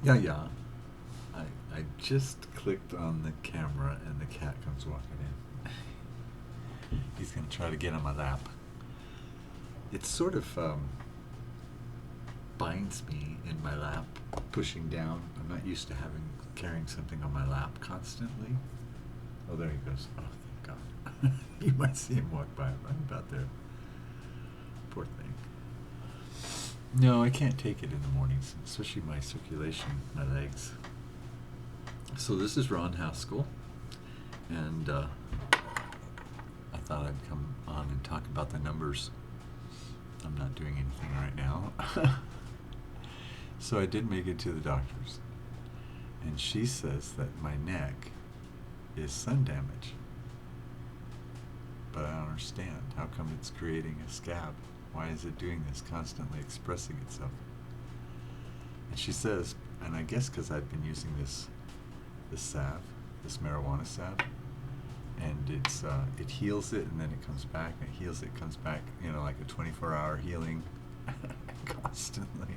Yeah, yeah. I just clicked on the camera and the cat comes walking in. He's going to try to get on my lap. It sort of binds me in my lap, pushing down. I'm not used to carrying something on my lap constantly. Oh, there he goes. Oh, thank God. You might see him walk by right about there. Poor thing. No, I can't take it in the mornings, especially my circulation, my legs. So this is Ron Haskell, and I thought I'd come on and talk about the numbers. I'm not doing anything right now. So I did make it to the doctor's, and she says that my neck is sun damage. But I don't understand. How come it's creating a scab? Why is it doing this, constantly expressing itself? And she says, and I guess because I've been using this salve, this marijuana salve, and it heals it and then it comes back, and it heals it, comes back, like a 24-hour healing constantly.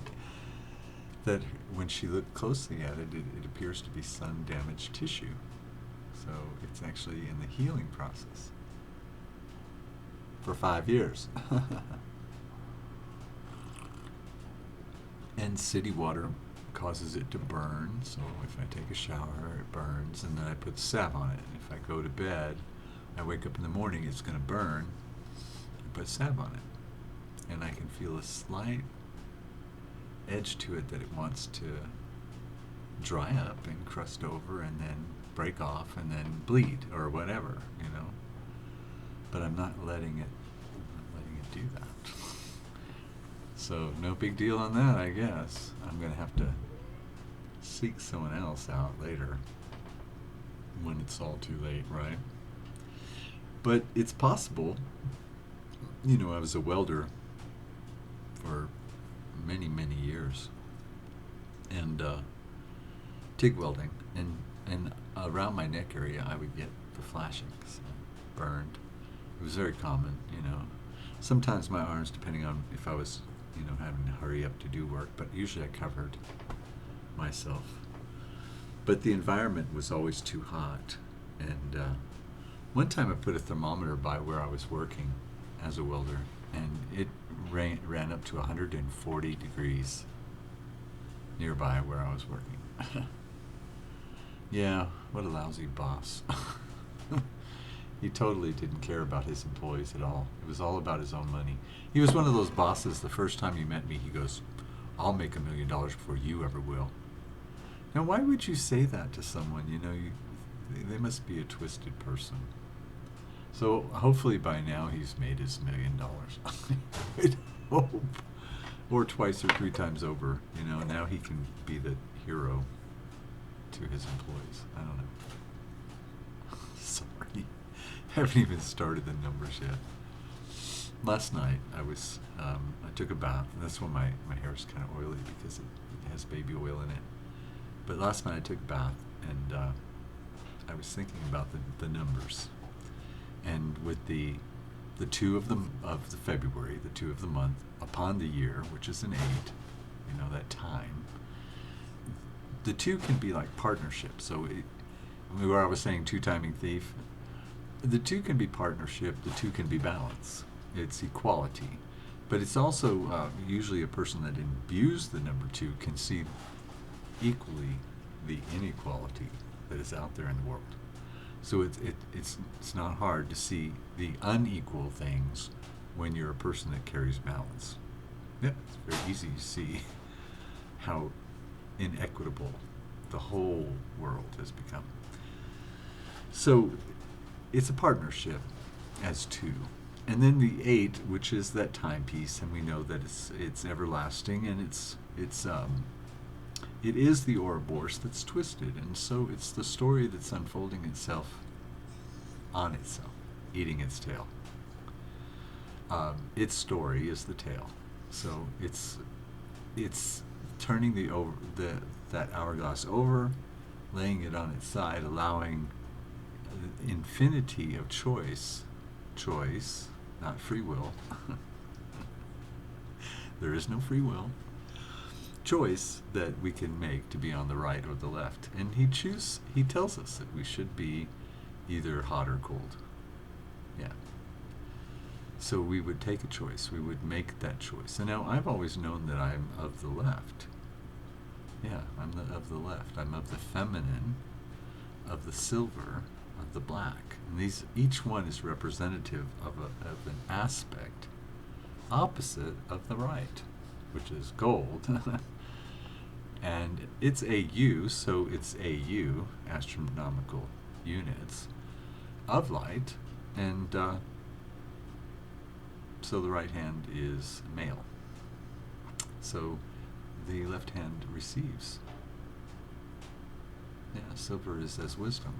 That when she looked closely at it, it appears to be sun-damaged tissue. So it's actually in the healing process. For 5 years. And city water causes it to burn, so if I take a shower, it burns, and then I put salve on it. And if I go to bed, I wake up in the morning, it's going to burn, I put salve on it. And I can feel a slight edge to it that it wants to dry up and crust over and then break off and then bleed or whatever, But I'm not letting it do that. So no big deal on that, I guess. I'm going to have to seek someone else out later when it's all too late, right? But it's possible. I was a welder for many, many years, and TIG welding, and around my neck area I would get the flashings, burned. It was very common, Sometimes my arms, depending on if I was, having to hurry up to do work, but usually I covered myself. But the environment was always too hot, and one time I put a thermometer by where I was working as a welder, and it ran up to 140 degrees nearby where I was working. Yeah, what a lousy boss. He totally didn't care about his employees at all. It was all about his own money. He was one of those bosses, the first time he met me, he goes, "I'll make $1 million before you ever will." Now, why would you say that to someone? They must be a twisted person. So hopefully by now he's made his $1 million. I'd hope. Or twice or 3 times over. Now he can be the hero to his employees. I don't know. Sorry. I haven't even started the numbers yet. Last night I took a bath, and that's when my hair is kind of oily because it has baby oil in it. But last night I took a bath, and I was thinking about the numbers, and with the 2 of the February, the 2 of the month upon the year, which is an 8, that time. The 2 can be like partnership. So where I was saying 2-timing thief, the 2 can be partnership, the 2 can be balance. It's equality. But it's also usually a person that imbues the number 2 can see equally the inequality that is out there in the world. So it's not hard to see the unequal things when you're a person that carries balance. Yeah, it's very easy to see how inequitable the whole world has become. So it's a partnership as 2. And then the 8, which is that timepiece, and we know that it's everlasting, and it is the Ouroboros that's twisted, and so it's the story that's unfolding itself on itself, eating its tail. Its story is the tail, so it's turning that hourglass over, laying it on its side, allowing infinity of choice, not free will. There is no free will. choice that we can make to be on the right or the left. And he tells us that we should be either hot or cold. Yeah. So we would take a choice. We would make that choice. And now I've always known that I'm of the left. Yeah, I'm of the left. I'm of the feminine, of the silver, of the black. And each one is representative of an aspect opposite of the right, which is gold. And it's AU, so it's AU, astronomical units, of light. And so the right hand is male. So the left hand receives. Yeah, silver is as wisdom.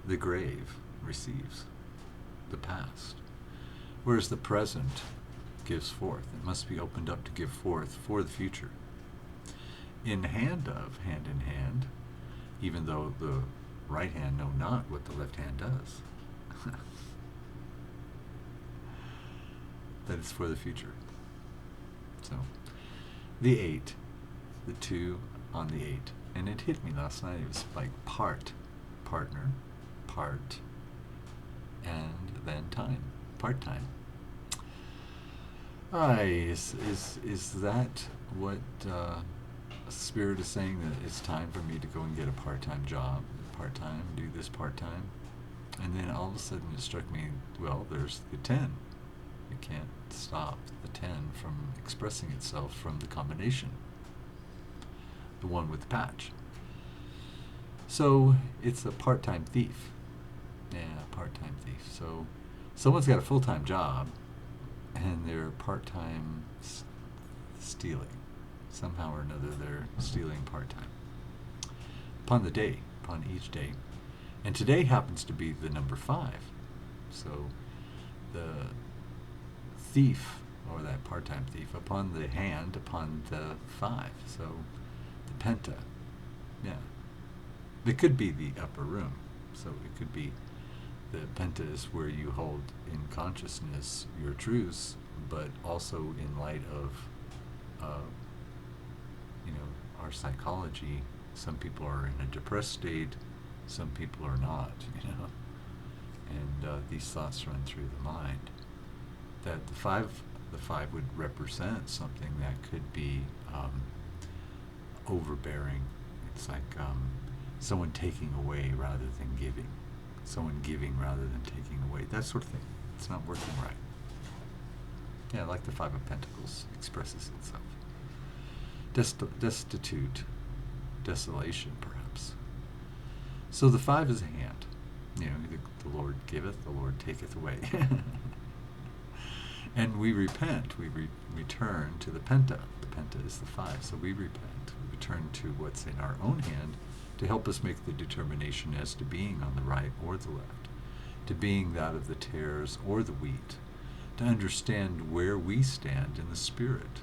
The grave receives the past, whereas the present gives forth. It must be opened up to give forth for the future. In hand in hand, even though the right hand know not what the left hand does. That is for the future. So, the 8, the 2 on the 8. And it hit me last night. It was like partner, part, and then time, part-time. Is that what Spirit is saying, that it's time for me to go and get a part-time job, part-time, do this part-time? And then all of a sudden it struck me, well, there's the 10. You can't stop the 10 from expressing itself from the combination, the one with the patch. So it's a part-time thief. Yeah, part-time thief. So someone's got a full-time job and they're part-time stealing. Somehow or another they're stealing part-time. Upon each day. And today happens to be the number 5. So the thief, or that part-time thief, upon the hand, upon the 5. So the penta. Yeah. It could be the upper room. So it could be the penta is where you hold in consciousness your truths, but also in light of our psychology. Some people are in a depressed state, some people are not, and these thoughts run through the mind. That the five would represent something that could be overbearing. It's like someone taking away rather than giving, someone giving rather than taking away, that sort of thing. It's not working right. Yeah, like the 5 of Pentacles expresses itself. Destitute, desolation, perhaps. So the 5 is a hand. The Lord giveth, the Lord taketh away. And we repent. We return to the penta. The penta is the 5. So we repent. We return to what's in our own hand to help us make the determination as to being on the right or the left, to being that of the tares or the wheat, to understand where we stand in the Spirit.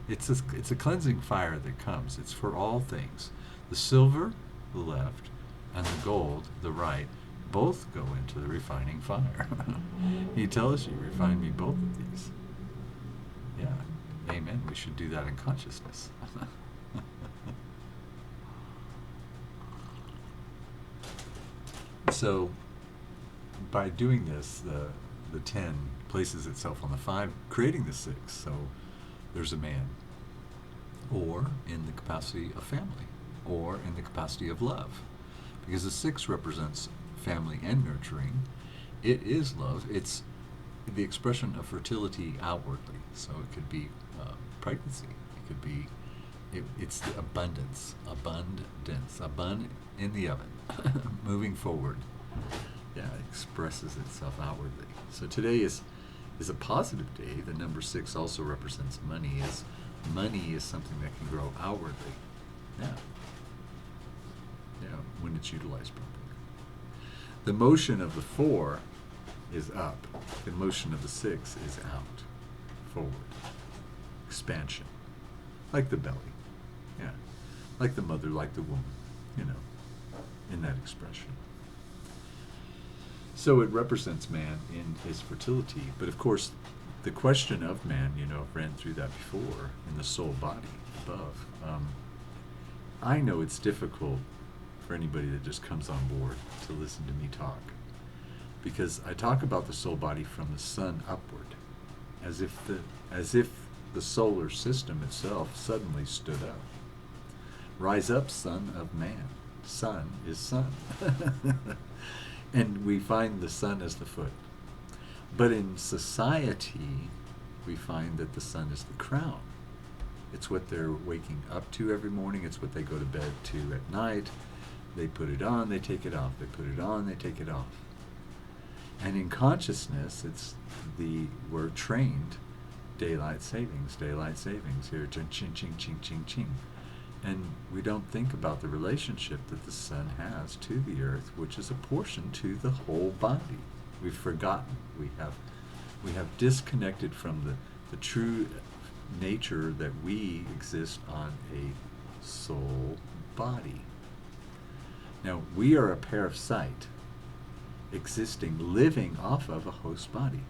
It's a cleansing fire that comes. It's for all things. The silver, the left, and the gold, the right, both go into the refining fire. He tells you, refine me both of these. Yeah, amen. We should do that in consciousness. So, by doing this, the 10 places itself on the 5, creating the 6. So, there's a man, or in the capacity of family, or in the capacity of love. Because the 6 represents family and nurturing. It is love. It's the expression of fertility outwardly. So it could be pregnancy. It could be, it's the abundance, abund in the oven, moving forward. Yeah, it expresses itself outwardly. So today is a positive day. The number 6 also represents money. Money is something that can grow outwardly. Yeah. When it's utilized properly. The motion of the 4 is up. The motion of the 6 is out, forward, expansion, like the belly. Yeah, like the mother, like the womb. In that expression. So it represents man in his fertility, but of course, the question of man, I've ran through that before in the soul body above. I know it's difficult for anybody that just comes on board to listen to me talk, because I talk about the soul body from the sun upward, as if the solar system itself suddenly stood up. Rise up, son of man. Sun is sun. And we find the sun as the foot. But in society, we find that the sun is the crown. It's what they're waking up to every morning. It's what they go to bed to at night. They put it on, they take it off. They put it on, they take it off. And in consciousness, we're trained daylight savings, here, ching, ching, ching, ching, ching, ching. And we don't think about the relationship that the sun has to the earth, which is a portion to the whole body. We've forgotten. We have disconnected from the true nature that we exist on a soul body. Now, we are a parasite existing, living off of a host body.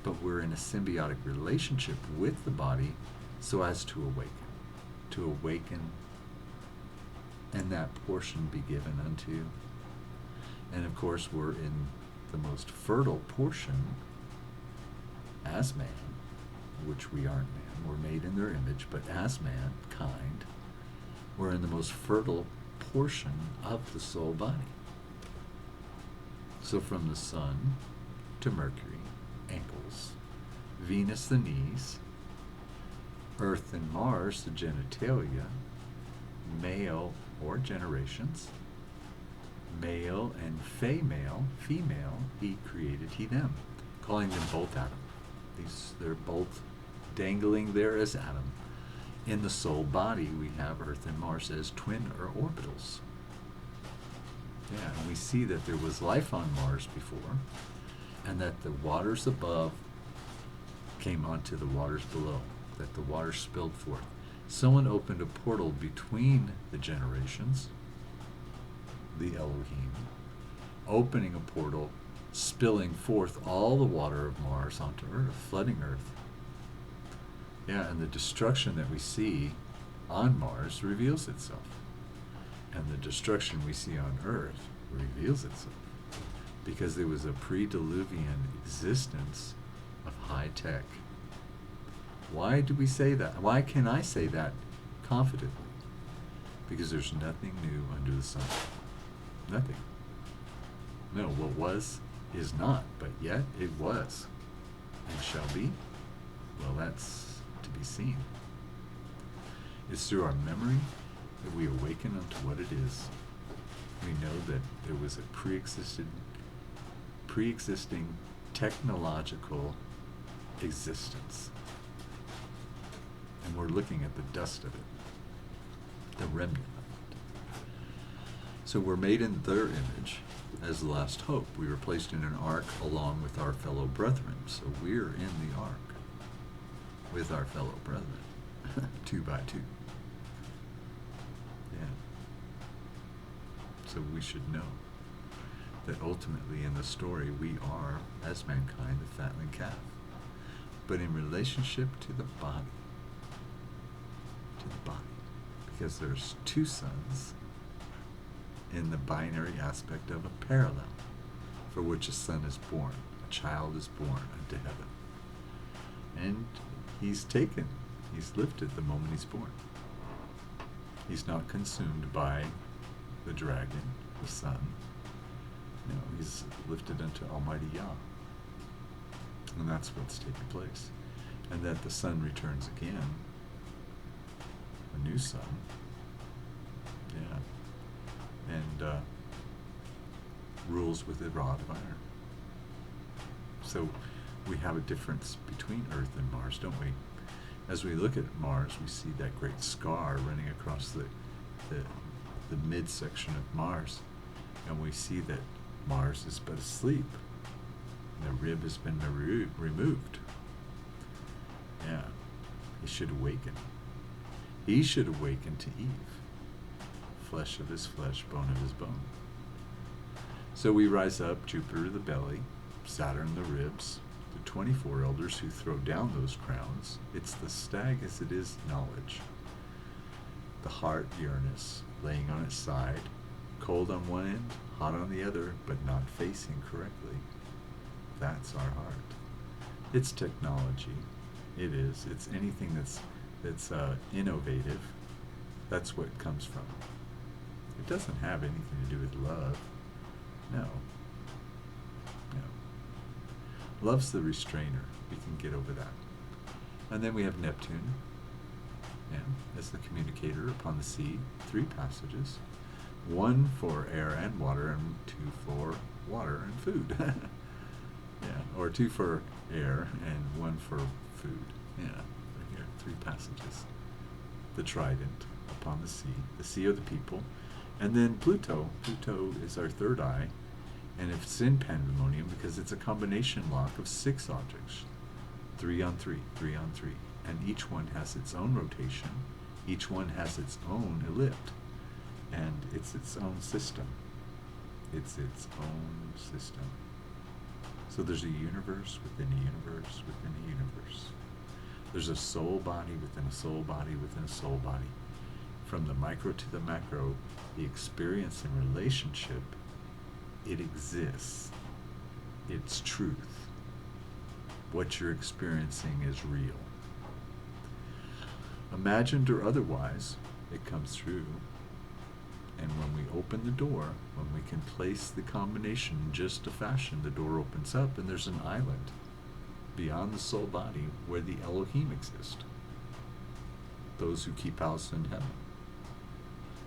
But we're in a symbiotic relationship with the body so as to awaken, and that portion be given unto. And of course, we're in the most fertile portion as man, which we aren't man. We're made in their image, but as mankind, we're in the most fertile portion of the soul body. So from the sun to Mercury, ankles, Venus, the knees, Earth and Mars, the genitalia, male or generations, male and female, he created he them, calling them both Adam. They're both dangling there as Adam. In the soul body, we have Earth and Mars as twin or orbitals. Yeah, and we see that there was life on Mars before, and that the waters above came onto the waters below, that the water spilled forth. Someone opened a portal between the generations, the Elohim, opening a portal, spilling forth all the water of Mars onto Earth, flooding Earth. Yeah, and the destruction that we see on Mars reveals itself. And the destruction we see on Earth reveals itself. Because there was a pre-diluvian existence of high tech. Why do we say that? Why can I say that confidently? Because there's nothing new under the sun. Nothing. No, what was is not, but yet it was and shall be. Well, that's to be seen. It's through our memory that we awaken unto what it is. We know that there was a pre-existing technological existence. And we're looking at the dust of it, the remnant of it. So we're made in their image as the last hope. We were placed in an ark along with our fellow brethren. So we're in the ark with our fellow brethren, 2 by 2. Yeah. So we should know that ultimately in the story we are, as mankind, the fatling calf. But in relationship to the body, because there's 2 suns in the binary aspect of a parallel, for which a son is born, a child is born unto heaven. And he's lifted the moment he's born. He's not consumed by the dragon, the sun. No, he's lifted unto Almighty Yah. And that's what's taking place. And that the sun returns again, a new sun. Yeah. And rules with a rod of iron. So we have a difference between Earth and Mars, don't we? As we look at Mars, we see that great scar running across the midsection of Mars, and we see that Mars is but asleep. The rib has been removed. Yeah, he should awaken. He should awaken to Eve. Flesh of his flesh, bone of his bone. So we rise up, Jupiter the belly, Saturn the ribs, the 24 elders who throw down those crowns. It's the stag as it is knowledge. The heart yearness, laying on its side, cold on one end, hot on the other, but not facing correctly. That's our heart. It's technology. It is. It's anything that's innovative. That's what it comes from. It doesn't have anything to do with love. No. No. Love's the restrainer. We can get over that. And then we have Neptune, as the communicator upon the sea. 3 passages. 1 for air and water, and 2 for water and food. Or 2 for air and 1 for food. Right here, 3 passages. The trident upon the sea are the people. And then Pluto is our third eye, and it's in pandemonium because it's a combination lock of 6 objects, 3 on 3, 3 on 3, and each one has its own rotation, each one has its own ellipse, and it's its own system. It's its own system. So there's a universe within a universe within a universe. There's a soul body within a soul body within a soul body. From the micro to the macro, the experience and relationship, it exists. It's truth. What you're experiencing is real. Imagined or otherwise, it comes through. And when we open the door, when we can place the combination in just a fashion, the door opens up and there's an island beyond the soul body where the Elohim exist. Those who keep house in heaven.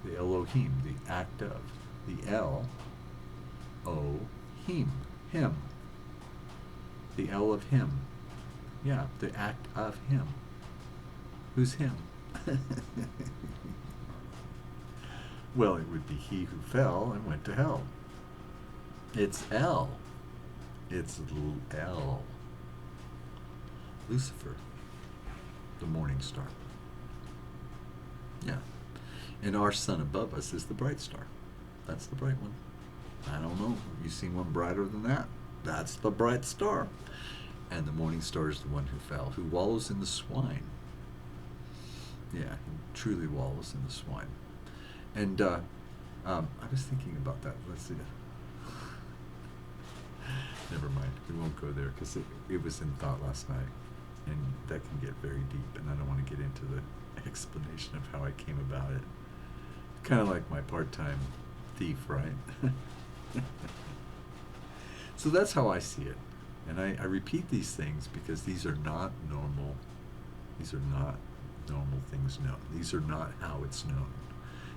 The Elohim, the act of. The El-O-Him, him. The El of him. Yeah, the act of him. Who's him? Well, it would be he who fell and went to hell. It's El. It's El. Lucifer, the morning star. Yeah. And our sun above us is the bright star. That's the bright one. I don't know. You seen one brighter than that? That's the bright star. And the morning star is the one who fell, who wallows in the swine. Yeah, he truly wallows in the swine. And I was thinking about that. Let's see. Never mind. We won't go there because it was in thought last night. And that can get very deep. And I don't want to get into the explanation of how I came about it. Kind of like my part-time thief, right? So that's how I see it. And I repeat these things because these are not normal. These are not normal things known. These are not how it's known.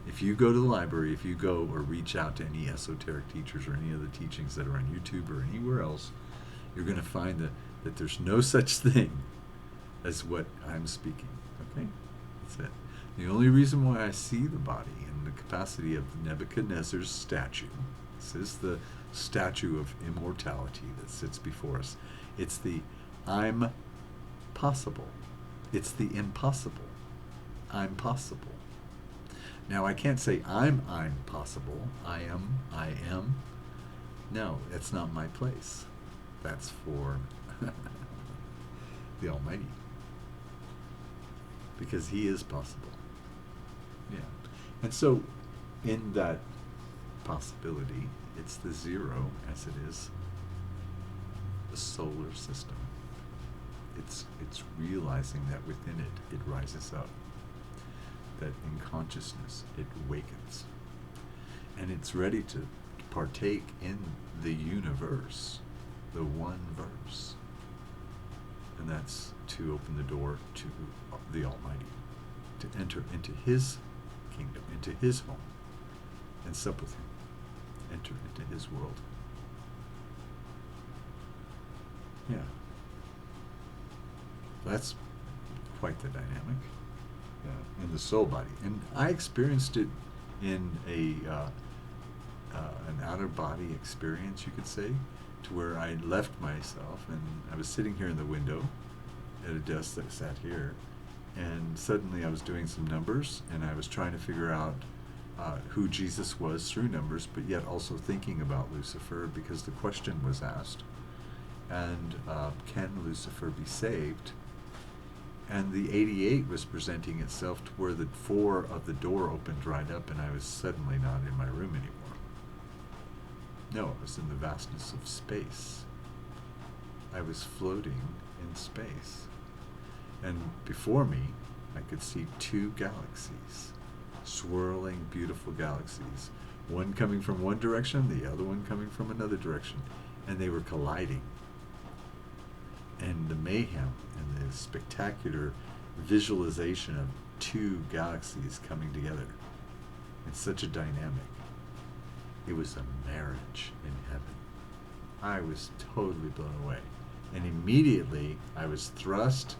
If you go to the library, if you go or reach out to any esoteric teachers or any other teachings that are on YouTube or anywhere else, you're going to find that there's no such thing as what I'm speaking. Okay? That's it. The only reason why I see the body in the capacity of Nebuchadnezzar's statue, this is the statue of immortality that sits before us. It's the I'm possible. It's the impossible. I'm possible. Now, I can't say I'm possible. I am. No, that's not my place. That's for the Almighty. Because He is possible. Yeah. And so, in that possibility, it's the zero, as it is the solar system. It's realizing that within it rises up. That in consciousness it awakens, and it's ready to partake in the universe, the one verse, and that's to open the door to the Almighty, to enter into His kingdom, into His home, and sup with Him, enter into His world. Yeah, that's quite the dynamic. In the soul body, and I experienced it in an outer body experience, you could say, to where I left myself and I was sitting here in the window at a desk that sat here, and suddenly I was doing some numbers and I was trying to figure out who Jesus was through numbers, but yet also thinking about Lucifer because the question was asked, and Can Lucifer Be Saved? And the 88 was presenting itself to where the 4 of the door opened right up, and I was suddenly not in my room anymore. No, it was in the vastness of space. I was floating in space. And before me, I could see 2 galaxies, swirling, beautiful galaxies. One coming from one direction, the other one coming from another direction. And they were colliding. And the mayhem and the spectacular visualization of 2 galaxies coming together. It's such a dynamic. It was a marriage in heaven. I was totally blown away. And immediately I was thrust,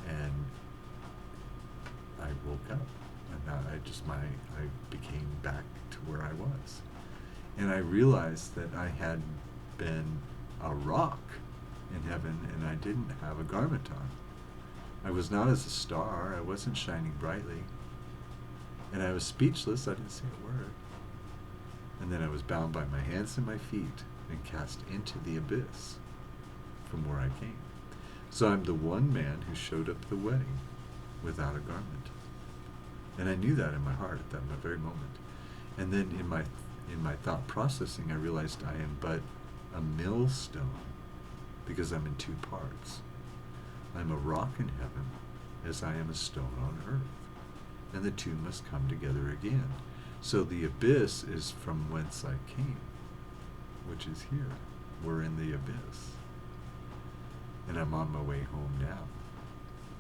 and I woke up. And I became back to where I was. And I realized that I had been a rock in heaven, and I didn't have a garment on. I was not as a star. I wasn't shining brightly. And I was speechless. I didn't say a word. And then I was bound by my hands and my feet and cast into the abyss from where I came. So I'm the one man who showed up at the wedding without a garment. And I knew that in my heart at that very moment. And then in my thought processing, I realized I am but a millstone, because I'm in 2 parts. I'm a rock in heaven as I am a stone on earth. And the 2 must come together again. So the abyss is from whence I came, which is here. We're in the abyss. And I'm on my way home now.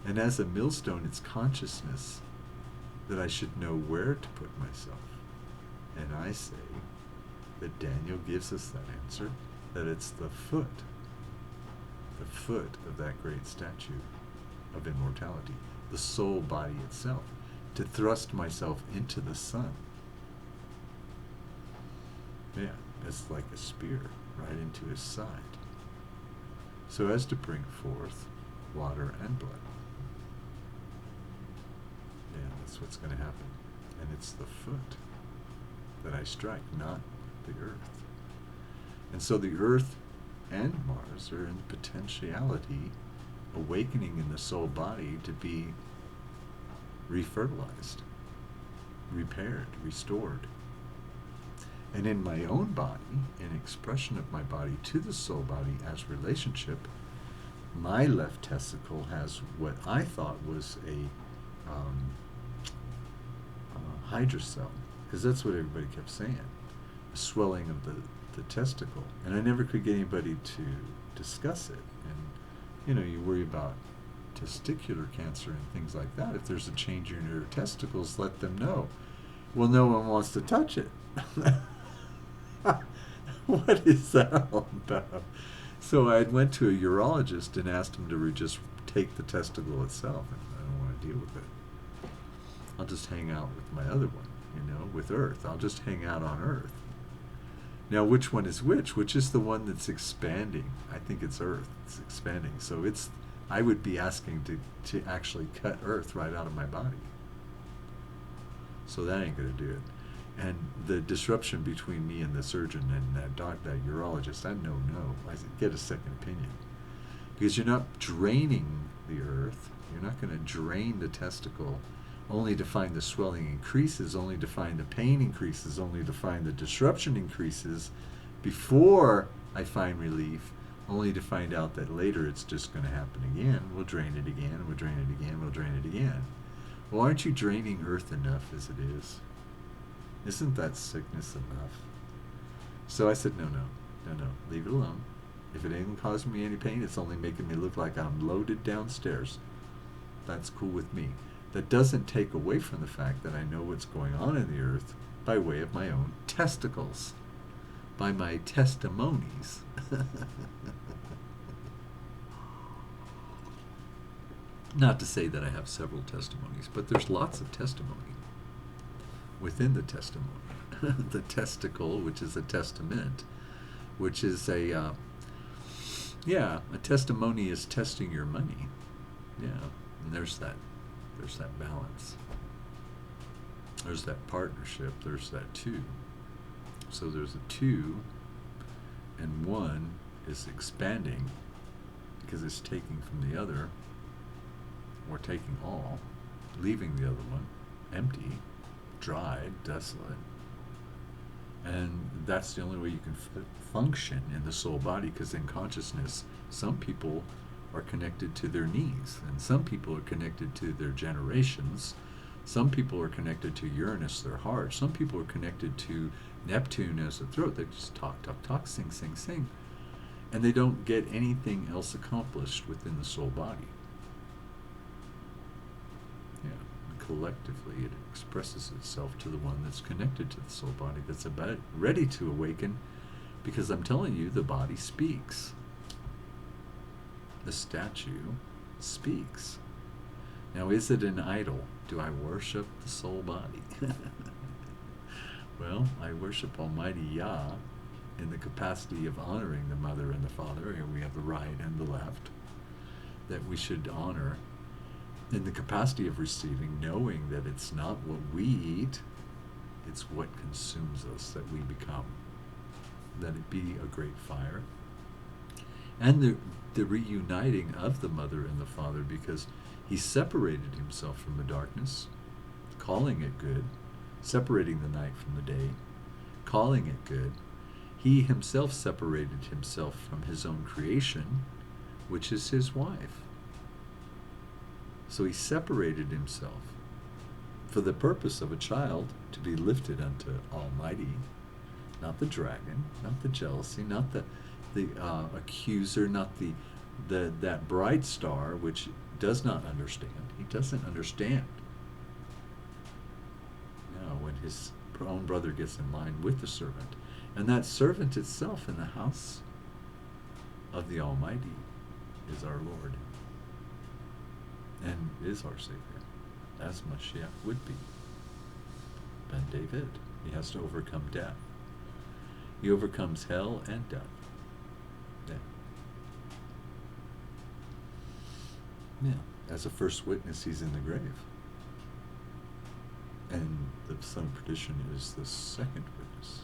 And as a millstone, it's consciousness that I should know where to put myself. And I say that Daniel gives us that answer, that it's the foot of that great statue of immortality, the soul body itself, to thrust myself into the sun. Yeah, it's like a spear right into his side, so as to bring forth water and blood. Yeah, that's what's going to happen. And it's the foot that I strike, not the earth. And so the earth and Mars are in potentiality awakening in the soul body to be refertilized, repaired, restored. And in my own body, in expression of my body to the soul body as relationship, my left testicle has what I thought was a hydrocele, because that's what everybody kept saying, a swelling of the testicle. And I never could get anybody to discuss it. And, you worry about testicular cancer and things like that. If there's a change in your testicles, let them know. Well, no one wants to touch it. What is that all about? So I went to a urologist and asked him to just take the testicle itself, and I don't want to deal with it. I'll just hang out with my other one, with Earth. I'll just hang out on Earth. Now, which one is which? Which is the one that's expanding? I think it's Earth. It's expanding. So I would be asking to actually cut Earth right out of my body. So that ain't going to do it. And the disruption between me and the surgeon and that urologist, no. I said, get a second opinion. Because you're not draining the Earth. You're not going to drain the testicle only to find the swelling increases, only to find the pain increases, only to find the disruption increases before I find relief, only to find out that later it's just going to happen again. We'll drain it again, we'll drain it again, we'll drain it again. Well, aren't you draining Earth enough as it is? Isn't that sickness enough? So I said, no, leave it alone. If it ain't causing me any pain, it's only making me look like I'm loaded downstairs. That's cool with me. That doesn't take away from the fact that I know what's going on in the Earth by way of my own testicles, by my testimonies. Not to say that I have several testimonies, but there's lots of testimony within the testimony. The testicle, which is a testament, which is a testimony is testing your money. Yeah, and there's that balance. There's that partnership. There's that 2. So there's a 2 and 1 is expanding because it's taking from the other, or taking all, leaving the other one empty, dry, desolate. And that's the only way you can function in the soul body, because in consciousness, some people are connected to their knees, and some people are connected to their generations. Some people are connected to Uranus, their heart. Some people are connected to Neptune as the throat. They just talk, talk, talk, sing, sing, sing. And they don't get anything else accomplished within the soul body. Yeah. And collectively, it expresses itself to the one that's connected to the soul body, that's about ready to awaken, because I'm telling you, the body speaks. The statue speaks. Now, is it an idol? Do I worship the soul body? Well, I worship Almighty Yah in the capacity of honoring the mother and the father. Here we have the right and the left that we should honor, in the capacity of receiving, knowing that it's not what we eat, it's what consumes us that we become. That it be a great fire. And the reuniting of the mother and the father, because he separated himself from the darkness, calling it good, separating the night from the day, calling it good. He himself separated himself from his own creation, which is his wife. So he separated himself for the purpose of a child to be lifted unto Almighty, not the dragon, not the jealousy, not the accuser, not that bright star which does not understand. He doesn't understand. When his own brother gets in line with the servant, and that servant itself in the house of the Almighty is our Lord and is our Savior, as Mashiach would be. Ben David, he has to overcome death. He overcomes hell and death. Yeah. As a first witness, he's in the grave. And the son of perdition is the second witness.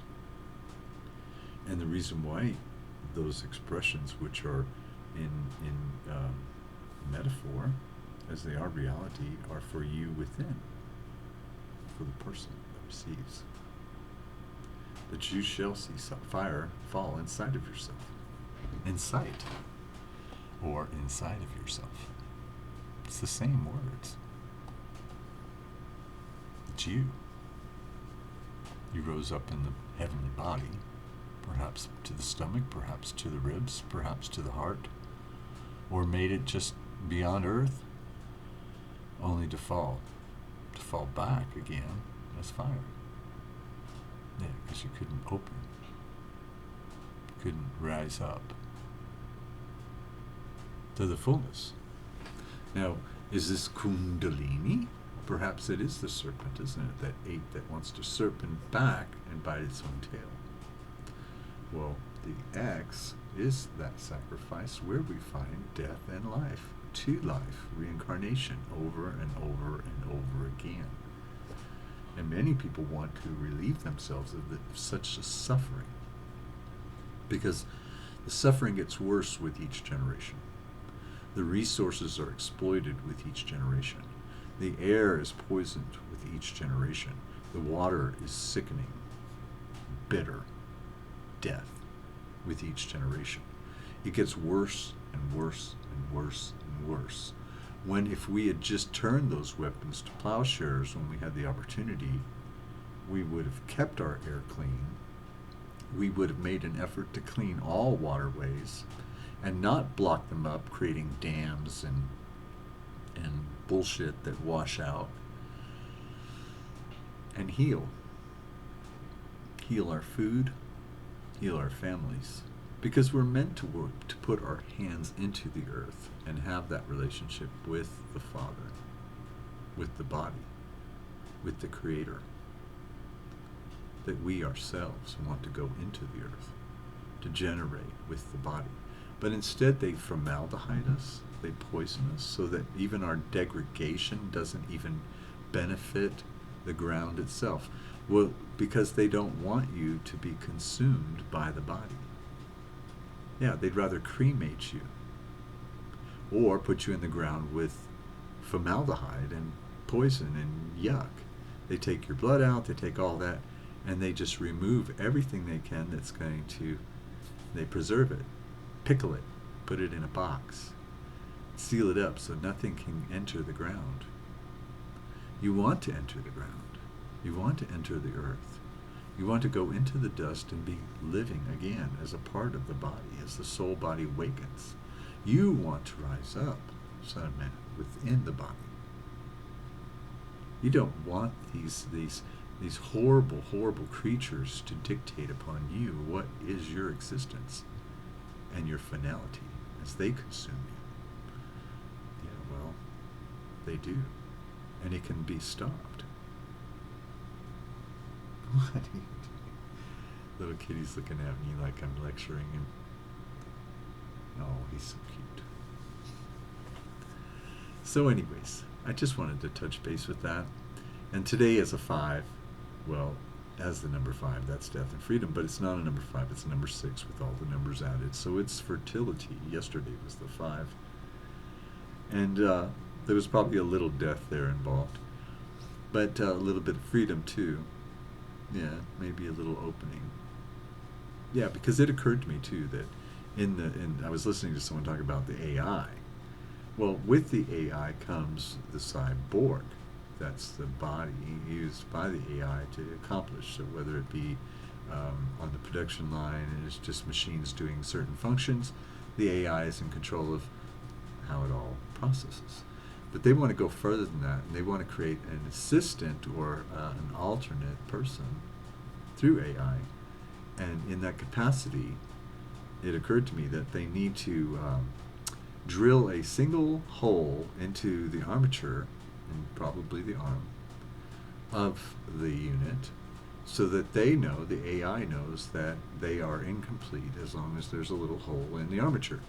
And the reason why those expressions, which are in metaphor, as they are reality, are for you within, for the person that receives. That you shall see fire fall inside of yourself. In sight, or inside of yourself. It's the same words. It's you. You rose up in the heavenly body, perhaps to the stomach, perhaps to the ribs, perhaps to the heart, or made it just beyond earth, only to fall back again as fire. Yeah, because you couldn't open, couldn't rise up to the fullness. Now, is this Kundalini? Perhaps it is the serpent, isn't it? That ape that wants to serpent back and bite its own tail. Well, the X is that sacrifice where we find death and life, to life, reincarnation, over and over and over again. And many people want to relieve themselves of such a suffering, because the suffering gets worse with each generation. The resources are exploited with each generation. The air is poisoned with each generation. The water is sickening, bitter, death with each generation. It gets worse and worse and worse and worse. When if we had just turned those weapons to plowshares when we had the opportunity, we would have kept our air clean. We would have made an effort to clean all waterways and not block them up, creating dams and bullshit that wash out, and heal our food, heal our families, because we're meant to work to put our hands into the earth and have that relationship with the Father, with the body, with the Creator, that we ourselves want to go into the earth to generate with the body. But instead they formaldehyde us, they poison us, so that even our degradation doesn't even benefit the ground itself. Well, because they don't want you to be consumed by the body. Yeah, they'd rather cremate you or put you in the ground with formaldehyde and poison and yuck. They take your blood out, they take all that, and they just remove everything they can that's going to, they preserve it, pickle it, put it in a box, seal it up so nothing can enter the ground. You want to enter the ground. You want to enter the earth. You want to go into the dust and be living again as a part of the body, as the soul body wakens. You want to rise up, Son of Man, within the body. You don't want these horrible, horrible creatures to dictate upon you what is your existence and your finality as they consume you. Yeah, well, they do. And it can be stopped. What? Little kitty's looking at me like I'm lecturing him. Oh, he's so cute. So anyways, I just wanted to touch base with that. And today is a 5. Well, as the number 5, that's death and freedom, but it's not a number 5, it's a number 6 with all the numbers added. So it's fertility. Yesterday was the 5. And there was probably a little death there involved. But a little bit of freedom too. Yeah, maybe a little opening. Yeah, because it occurred to me too that I was listening to someone talk about the AI. Well, with the AI comes the cyborg. That's the body used by the AI to accomplish. So whether it be on the production line and it's just machines doing certain functions, the AI is in control of how it all processes. But they want to go further than that, and they want to create an assistant or an alternate person through AI. And in that capacity, it occurred to me that they need to drill a single hole into the armature, and probably the arm, of the unit, so that they know, the AI knows, that they are incomplete as long as there's a little hole in the armature.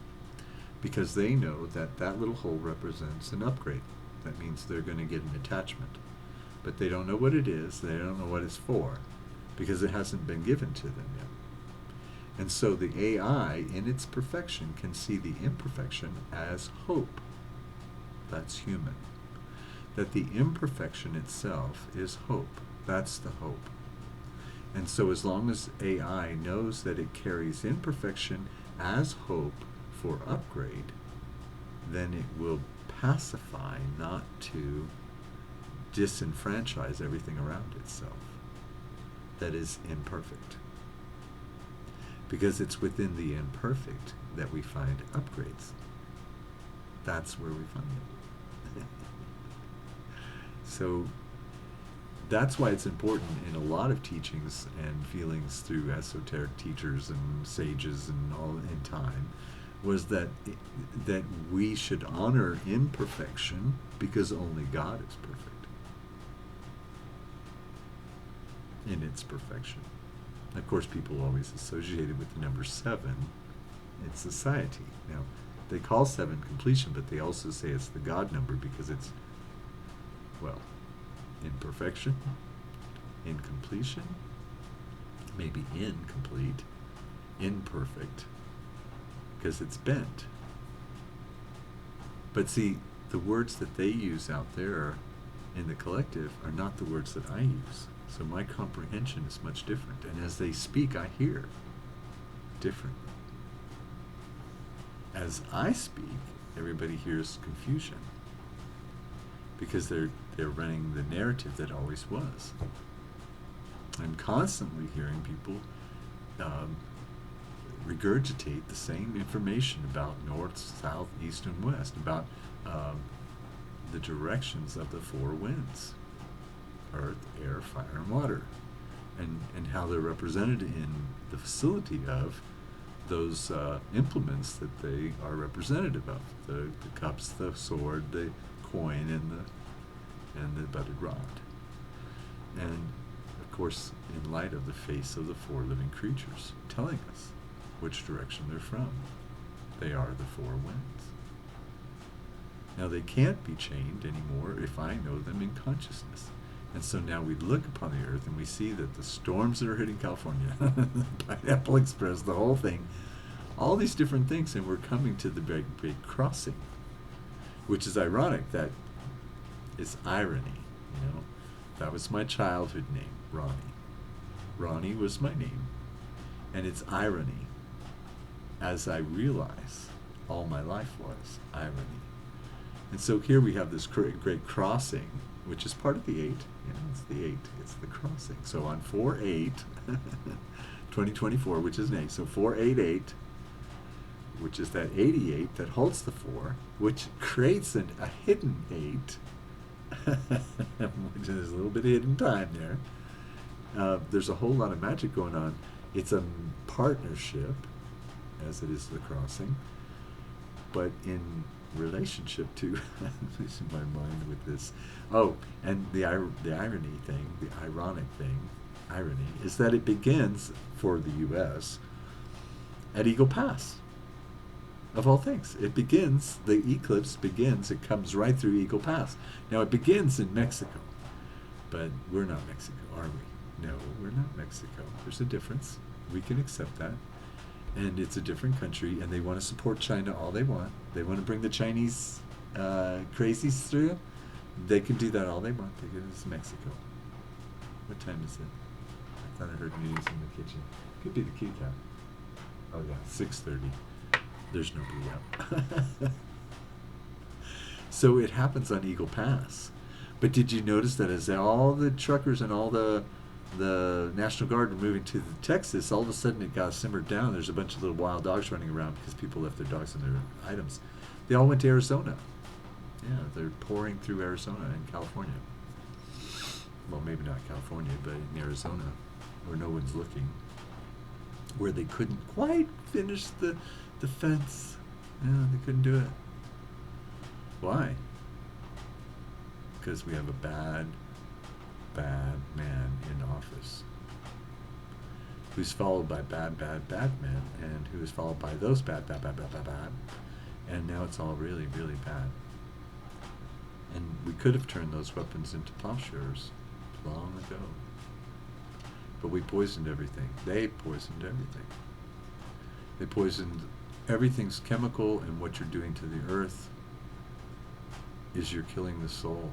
Because they know that that little hole represents an upgrade. That means they're going to get an attachment. But they don't know what it is, they don't know what it's for, because it hasn't been given to them yet. And so the AI, in its perfection, can see the imperfection as hope. That's human. That the imperfection itself is hope. That's the hope. And so as long as AI knows that it carries imperfection as hope for upgrade, then it will pacify, not to disenfranchise everything around itself that is imperfect. Because it's within the imperfect that we find upgrades. That's where we find it. So that's why it's important in a lot of teachings and feelings through esoteric teachers and sages and all in time, was that we should honor imperfection because only God is perfect in its perfection. Of course, people always associate it with the number 7. It's society. Now, they call 7 completion, but they also say it's the God number because it's, well, imperfection, incompletion, maybe incomplete, imperfect, because it's bent. But see, the words that they use out there in the collective are not the words that I use. So my comprehension is much different. And as they speak, I hear differently. As I speak, everybody hears confusion because they're running the narrative that always was. I'm constantly hearing people regurgitate the same information about north, south, east, and west, about the directions of the 4 winds: earth, air, fire, and water, and how they're represented in the facility of those implements that they are representative of: the cups, the sword, the coin, and the budded rod. And of course, in light of the face of the 4 living creatures, telling us which direction they're from. They are the 4 winds. Now they can't be chained anymore if I know them in consciousness. And so now we look upon the earth and we see that the storms that are hitting California, the Pineapple Express, the whole thing, all these different things, and we're coming to the big, big crossing, which is ironic. That is irony, you know. That was my childhood name, Ronnie. Ronnie was my name, and it's irony, as I realize all my life was irony. And so here we have this great crossing, which is part of the 8. You know, it's the 8. It's the crossing. So on 4/8, 2024, which is an 8. So 4/8/8, which is that 88 that holds the 4, which creates a hidden 8, which is a little bit of hidden time there. There's a whole lot of magic going on. It's a partnership, as it is the crossing, but in relationship to, I'm losing my mind with this. Oh, and the irony thing, the ironic thing, irony, is that it begins, for the U.S., at Eagle Pass. Of all things, it begins, the eclipse begins, it comes right through Eagle Pass. Now, it begins in Mexico, but we're not Mexico, are we? No, we're not Mexico. There's a difference. We can accept that. And it's a different country, and they want to support China all they want. They want to bring the Chinese crazies through. They can do that all they want. They get us Mexico. What time is it? I thought I heard news in the kitchen. Could be the kitty cat. Oh yeah, 6:30. There's nobody out. So it happens on Eagle Pass. But did you notice that as all the truckers and all the National Guard were moving to Texas, all of a sudden it got simmered down. There's a bunch of little wild dogs running around because people left their dogs and their items. They all went to Arizona. Yeah, they're pouring through Arizona and California. Well, maybe not California, but in Arizona, where no one's looking, where they couldn't quite finish the fence. Yeah, they couldn't do it. Why? Because we have a bad man in office who's followed by bad men, and who is followed by those bad, and now it's all really, really bad. And we could have turned those weapons into plowshares long ago. But we poisoned everything. They poisoned everything. They poisoned everything's chemical, and what you're doing to the earth is you're killing the soul,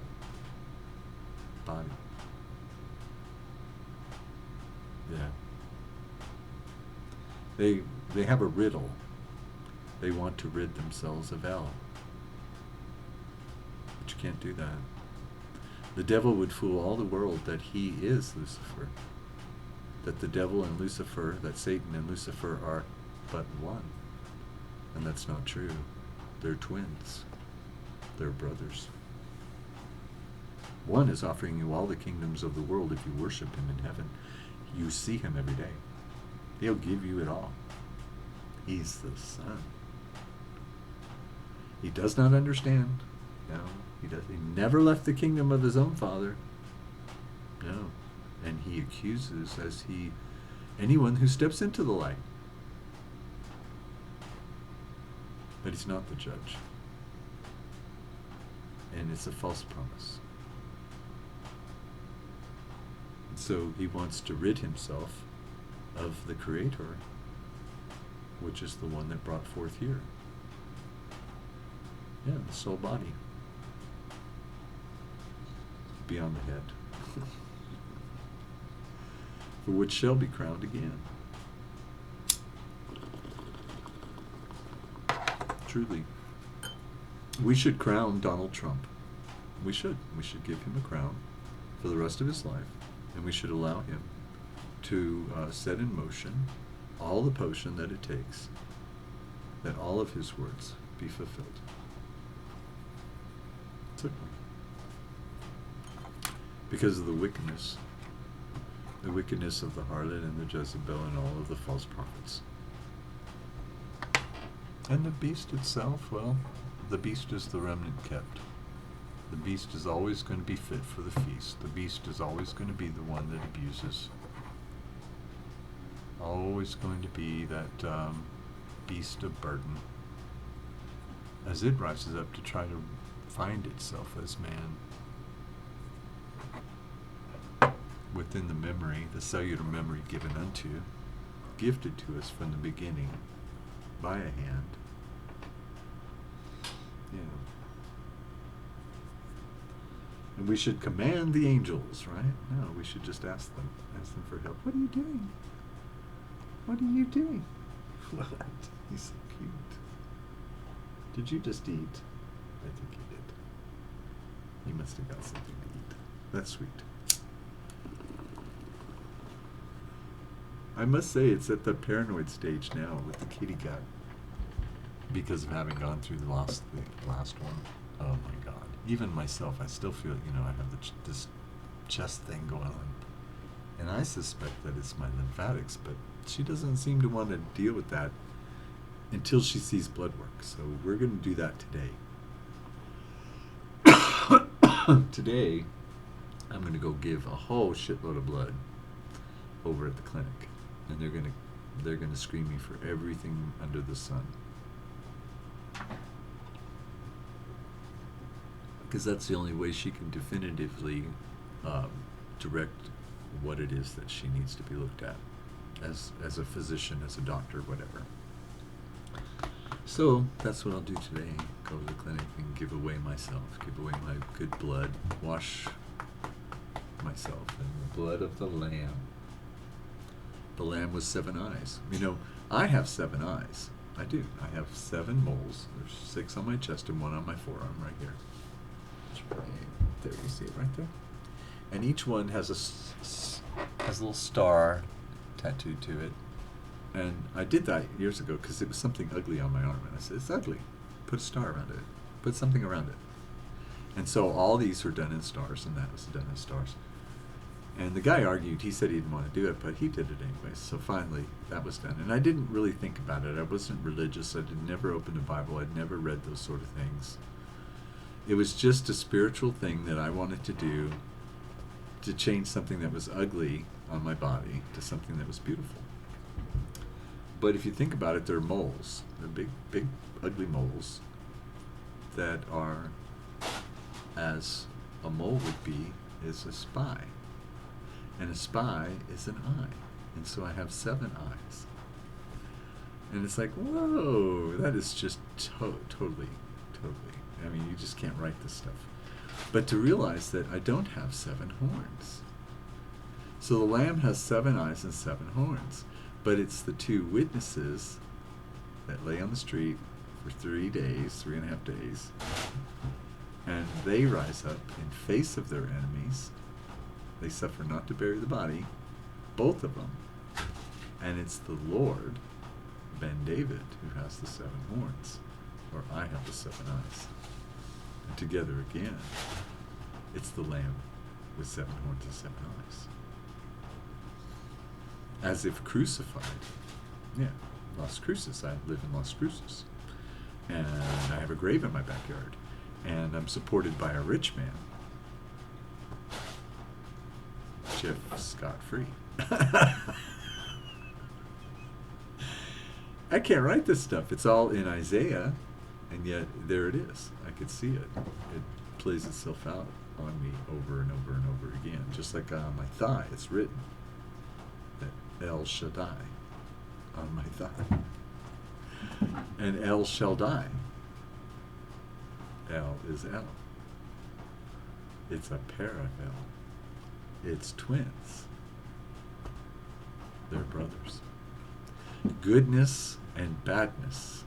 body. Yeah. They have a riddle. They want to rid themselves of El. But you can't do that. The devil would fool all the world that he is Lucifer. That the devil and Lucifer, that Satan and Lucifer are but one. And that's not true. They're twins. They're brothers. One is offering you all the kingdoms of the world if you worship him in heaven. You see him every day. He'll give you it all. He's the Son. He does not understand. No, he does. He never left the kingdom of his own Father. No. And he accuses anyone who steps into the light. But he's not the judge. And it's a false promise. So he wants to rid himself of the Creator, which is the one that brought forth here. Yeah, the soul body. Beyond the head. For which shall be crowned again. Truly. We should crown Donald Trump. We should. We should give him a crown for the rest of his life. And we should allow him to set in motion all the potion that it takes, that all of his words be fulfilled. Certainly. Because of the wickedness of the harlot and the Jezebel and all of the false prophets. And the beast itself, well, the beast is the remnant kept. The beast is always going to be fit for the feast. The beast is always going to be the one that abuses. Always going to be that beast of burden. As it rises up to try to find itself as man. Within the memory, the cellular memory given unto, gifted to us from the beginning, by a hand. Yeah. And we should command the angels, right? No, we should just ask them for help. What are you doing? What are you doing? What? He's so cute. Did you just eat? I think you did. You must have got something to eat. That's sweet. I must say it's at the paranoid stage now with the kitty cat because of having gone through the last one. Oh my God. Even myself, I still feel, I have this chest thing going on. And I suspect that it's my lymphatics, but she doesn't seem to want to deal with that until she sees blood work. So we're going to do that today. Today, I'm going to go give a whole shitload of blood over at the clinic. And they're going to screen me for everything under the sun. Because that's the only way she can definitively direct what it is that she needs to be looked at as a physician, as a doctor, whatever. So that's what I'll do today. Go to the clinic and give away myself, give away my good blood, wash myself in the blood of the Lamb. The Lamb with 7 eyes. I have 7 eyes. I do. I have 7 moles. There's 6 on my chest and 1 on my forearm right here. Right there, you see it right there? And each one has a little star tattooed to it. And I did that years ago because it was something ugly on my arm. And I said, it's ugly. Put a star around it. Put something around it. And so all these were done in stars, and that was done in stars. And the guy argued, he said he didn't want to do it, but he did it anyway. So finally, that was done. And I didn't really think about it. I wasn't religious. I never opened the Bible. I'd never read those sort of things. It was just a spiritual thing that I wanted to do to change something that was ugly on my body to something that was beautiful. But if you think about it, they're moles. They're big, big, ugly moles that are, as a mole would be, is a spy. And a spy is an eye. And so I have 7 eyes. And it's like, whoa, that is just totally. I mean, you just can't write this stuff. But to realize that I don't have 7 horns. So the Lamb has 7 eyes and 7 horns. But it's the 2 witnesses that lay on the street for 3.5 days. And they rise up in face of their enemies. They suffer not to bury the body, both of them. And it's the Lord, Ben David, who has the 7 horns. Or I have the 7 eyes. And together again, it's the Lamb with 7 horns and 7 eyes. As if crucified. Yeah, Las Cruces. I live in Las Cruces. And I have a grave in my backyard. And I'm supported by a rich man. Jeff Scott-Free. I can't write this stuff. It's all in Isaiah. And yet, there it is. I could see it. It plays itself out on me over and over and over again. Just like on my thigh, it's written that El Shaddai on my thigh. And El shall die. El is El. It's a parallel. It's twins. They're brothers. Goodness and badness,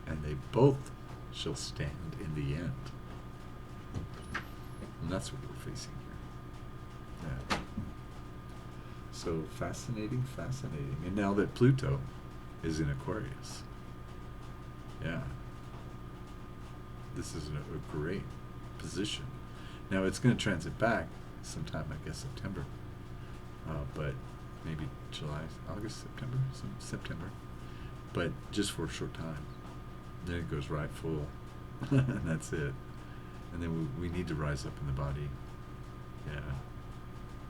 and they both shall stand in the end. And that's what we're facing here. Yeah. So fascinating. And now that Pluto is in Aquarius, yeah, this is a great position. Now it's going to transit back sometime, I guess, September. But maybe July, August, September. But just for a short time. Then it goes right full. And that's it. And then we need to rise up in the body. Yeah.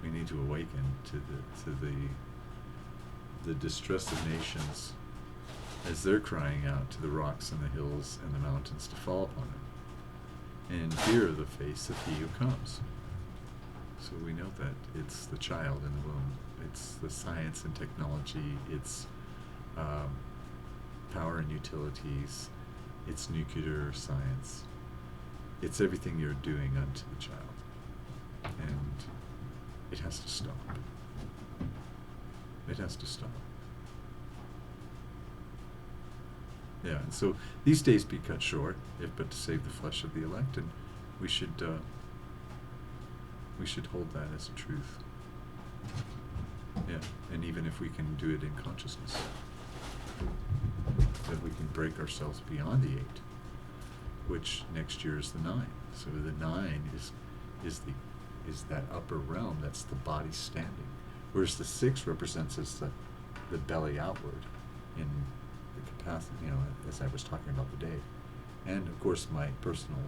We need to awaken to the distress of nations as they're crying out to the rocks and the hills and the mountains to fall upon them. And fear the face of he who comes. So we know that it's the child in the womb. It's the science and technology. It's power and utilities, it's nuclear science. It's everything you're doing unto the child. And it has to stop. It has to stop. Yeah, and so these days be cut short, if but to save the flesh of the elect, and we should hold that as a truth. Yeah, and even if we can do it in consciousness, that we can break ourselves beyond the 8, which next year is the 9. So the 9 is that upper realm, that's the body standing, whereas the 6 represents as the belly outward in the capacity, as I was talking about the day. And of course my personal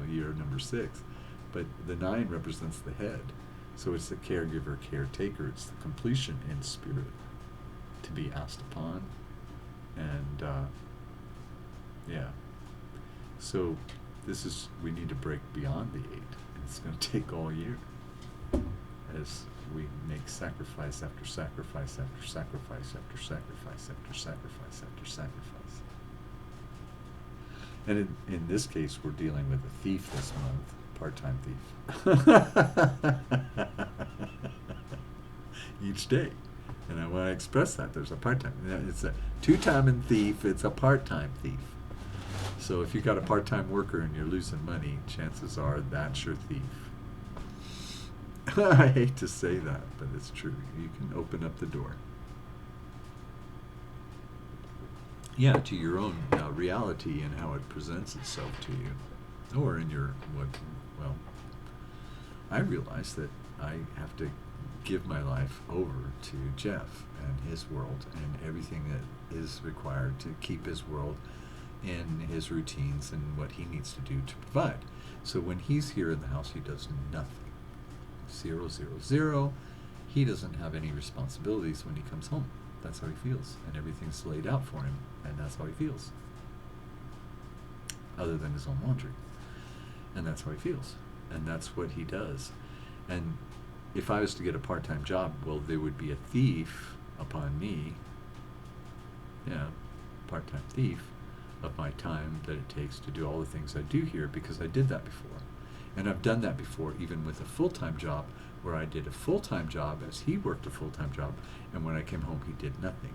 year number 6, but the 9 represents the head. So it's the caregiver, caretaker, it's the completion in spirit to be asked upon. And so we need to break beyond the 8, and it's going to take all year as we make sacrifice after sacrifice after sacrifice after sacrifice after sacrifice after sacrifice. And in this case, we're dealing with a thief this month, part-time thief. Each day. And I want to express that. There's a part-time. It's a two-time thief, it's a part-time thief. So if you got a part-time worker and you're losing money, chances are that's your thief. I hate to say that, but it's true. You can open up the door. Yeah, to your own reality and how it presents itself to you. Or in your, I realize that I have to give my life over to Jeff and his world and everything that is required to keep his world in his routines and what he needs to do to provide. So when he's here in the house, he does nothing. 0, 0, 0. He doesn't have any responsibilities when he comes home. That's how he feels. And everything's laid out for him, and that's how he feels. Other than his own laundry. And that's how he feels. And that's what he does. And if I was to get a part-time job, well, there would be a thief upon me. Yeah, part-time thief of my time that it takes to do all the things I do here, because I did that before. And I've done that before, even with a full-time job, where I did a full-time job as he worked a full-time job, and when I came home, he did nothing.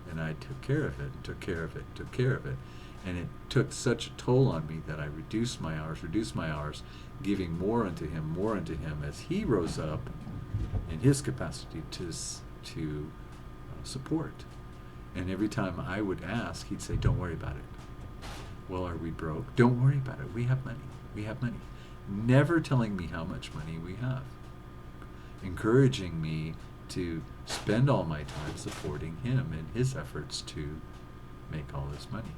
And I took care of it, and took care of it, took care of it. And it took such a toll on me that I reduced my hours, giving more unto him as he rose up in his capacity to support. And every time I would ask, he'd say, "Don't worry about it." Well, are we broke? Don't worry about it. We have money. We have money. Never telling me how much money we have. Encouraging me to spend all my time supporting him in his efforts to make all this money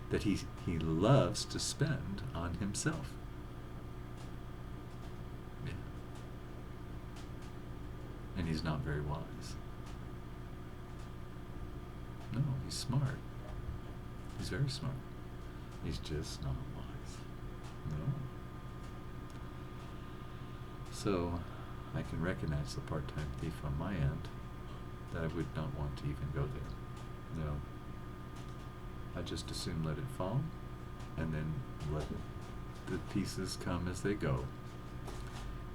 that he loves to spend on himself. Yeah. And he's not very wise. No, he's smart. He's very smart. He's just not wise. No. So I can recognize the part-time thief on my end, that I would not want to even go there. No. I just assume let it fall, and then let the pieces come as they go,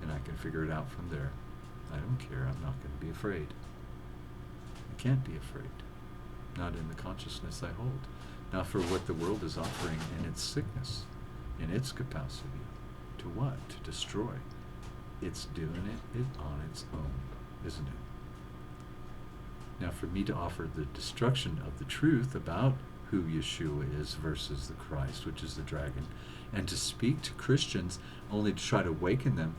and I can figure it out from there. I don't care. I'm not going to be afraid. I can't be afraid. Not in the consciousness I hold. Not for what the world is offering in its sickness, in its capacity. To what? To destroy. It's doing it on its own, isn't it? Now, for me to offer the destruction of the truth about who Yeshua is versus the Christ, which is the dragon, and to speak to Christians only to try to awaken them,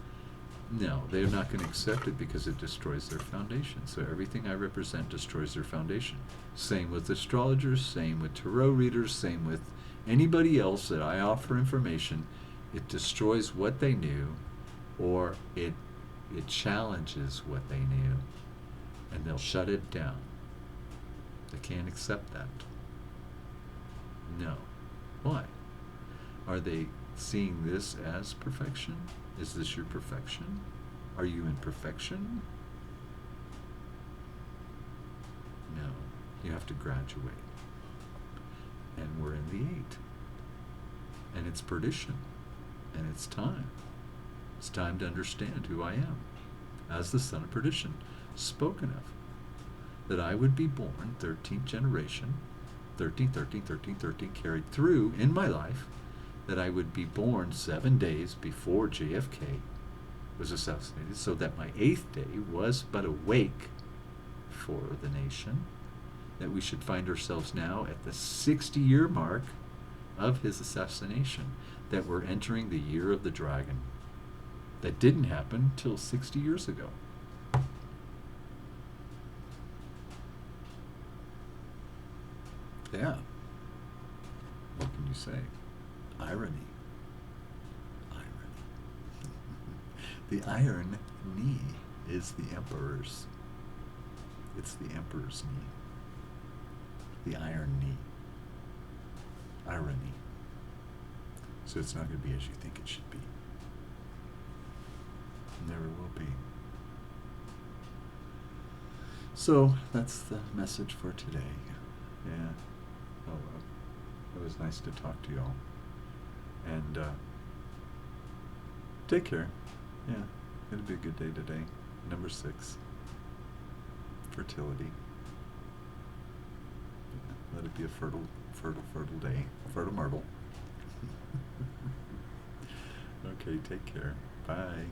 no, they're not going to accept it because it destroys their foundation. So everything I represent destroys their foundation. Same with astrologers, same with tarot readers, same with anybody else that I offer information. It destroys what they knew, or it challenges what they knew, and they'll shut it down. They can't accept that. No. Why? Are they seeing this as perfection? Is this your perfection? Are you in perfection? No. You have to graduate. And we're in the 8. And it's perdition. And it's time. It's time to understand who I am as the son of perdition, spoken of. That I would be born, 13th generation, 13, 13, 13, 13, carried through in my life, that I would be born 7 days before JFK was assassinated, so that my 8th day was but a wake for the nation, that we should find ourselves now at the 60-year mark of his assassination, that we're entering the year of the dragon. That didn't happen till 60 years ago. Yeah. What can you say? Irony. Irony. The iron knee is the emperor's. It's the emperor's knee. The iron knee. Irony. So it's not going to be as you think it should be. Never will be. So that's the message for today. Yeah. Oh, it was nice to talk to y'all. And take care. Yeah, it'll be a good day today. Number 6. Fertility. Yeah, let it be a fertile day. Fertile myrtle. Okay, take care. Bye.